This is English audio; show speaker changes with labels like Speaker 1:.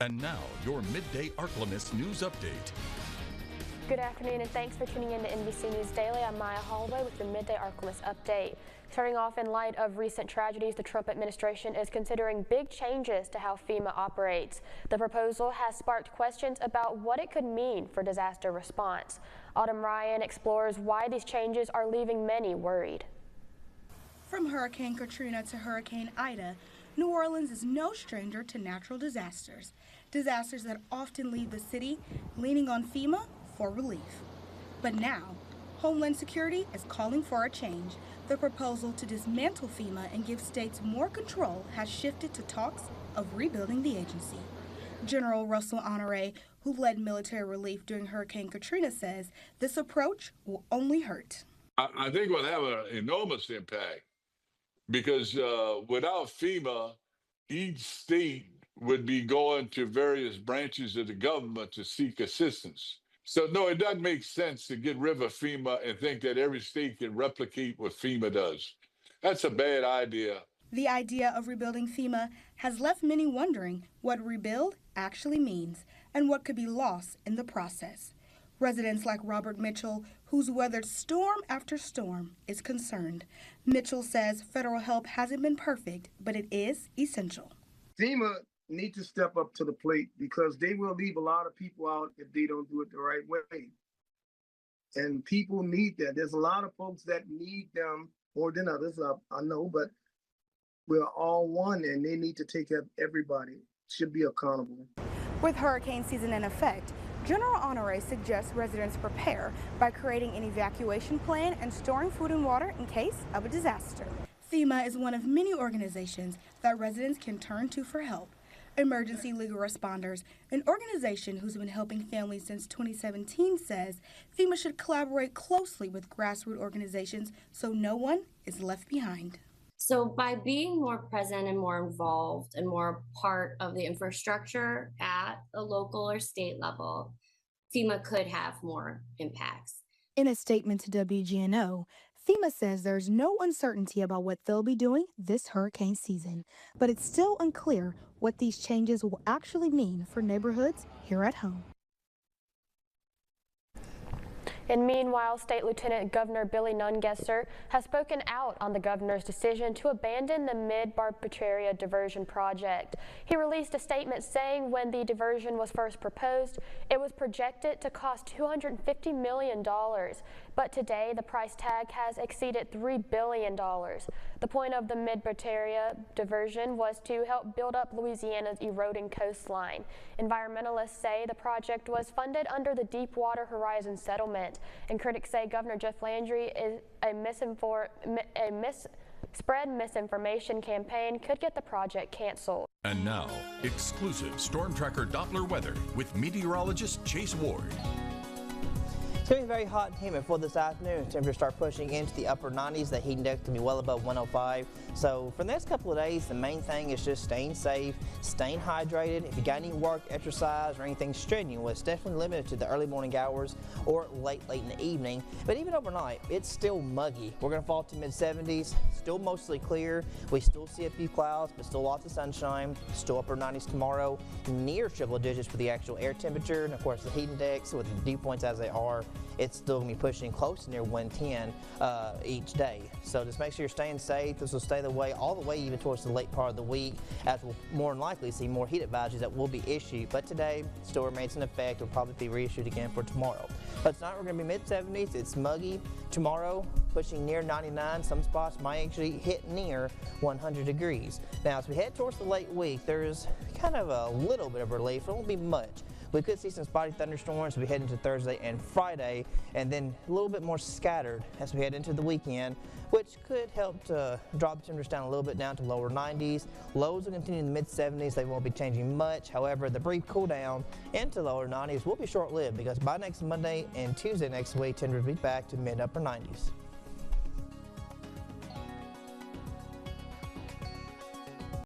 Speaker 1: And now, your Midday Ark-La-Miss news update.
Speaker 2: Good afternoon, and thanks for tuning in to NBC News Daily. I'm Maya Holloway with your Midday Ark-La-Miss update. Starting off, in light of recent tragedies, the Trump administration is considering big changes to how FEMA operates. The proposal has sparked questions about what it could mean for disaster response. Autumn Ryan explores why these changes are leaving many worried.
Speaker 3: From Hurricane Katrina to Hurricane Ida, New Orleans is no stranger to natural disasters. Disasters that often leave the city leaning on FEMA for relief. But now, Homeland Security is calling for a change. The proposal to dismantle FEMA and give states more control has shifted to talks of rebuilding the agency. General Russell Honore, who led military relief during Hurricane Katrina, says this approach will only hurt.
Speaker 4: I think it will have an enormous impact because without FEMA, each state would be going to various branches of the government to seek assistance. So, no, it doesn't make sense to get rid of FEMA and think that every state can replicate what FEMA does. That's a bad idea.
Speaker 3: The idea of rebuilding FEMA has left many wondering what rebuild actually means and what could be lost in the process. Residents like Robert Mitchell, who's weathered storm after storm, is concerned. Mitchell says federal help hasn't been perfect, but it is essential.
Speaker 5: FEMA need to step up to the plate because they will leave a lot of people out if they don't do it the right way. And people need that. There's a lot of folks that need them more than others, I know, but we're all one and they need to take care of everybody. Should be accountable.
Speaker 3: With hurricane season in effect, General Honore suggests residents prepare by creating an evacuation plan and storing food and water in case of a disaster. FEMA is one of many organizations that residents can turn to for help. Emergency Legal Responders, an organization who's been helping families since 2017, says FEMA should collaborate closely with grassroots organizations so no one is left behind.
Speaker 6: So by being more present and more involved and more part of the infrastructure at a local or state level, FEMA could have more impacts.
Speaker 3: In a statement to WGNO, FEMA says there's no uncertainty about what they'll be doing this hurricane season, but it's still unclear what these changes will actually mean for neighborhoods here at home.
Speaker 2: And meanwhile, State Lieutenant Governor Billy Nungesser has spoken out on the governor's decision to abandon the Mid-Barbacharia diversion project. He released a statement saying when the diversion was first proposed, it was projected to cost $250 million. But today, the price tag has exceeded $3 billion. The point of the Mid-Barbacharia diversion was to help build up Louisiana's eroding coastline. Environmentalists say the project was funded under the Deepwater Horizon settlement, and critics say Governor Jeff Landry is spread misinformation campaign could get the project canceled.
Speaker 1: And now, exclusive Storm Tracker Doppler weather with meteorologist Chase Ward.
Speaker 7: It's going to be very hot and humid for this afternoon. Temperatures start pushing into the upper 90s. The heat index can be well above 105. So for the next couple of days, the main thing is just staying safe, staying hydrated. If you got any work, exercise, or anything strenuous, definitely limited to the early morning hours or late in the evening. But even overnight, it's still muggy. We're going to fall to mid-70s. Still mostly clear. We still see a few clouds, but still lots of sunshine. Still upper 90s tomorrow. Near triple digits for the actual air temperature. And of course, the heat index with the dew points as they are, it's still going to be pushing close to near 110 each day. So just make sure you're staying safe. This will stay the way all the way even towards the late part of the week, as we'll more than likely see more heat advisories that will be issued. But today still remains in effect. Will probably be reissued again for tomorrow. But tonight we're going to be mid-70s. It's muggy. Tomorrow pushing near 99. Some spots might actually hit near 100 degrees. Now as we head towards the late week, there's kind of a little bit of relief. It won't be much. We could see some spotty thunderstorms as we head into Thursday and Friday, and then a little bit more scattered as we head into the weekend, which could help to drop the temperatures down a little bit down to lower 90s. Lows will continue in the mid-70s. They won't be changing much. However, the brief cool down into lower 90s will be short-lived because by next Monday and Tuesday next week, temperatures will be back to mid-upper 90s.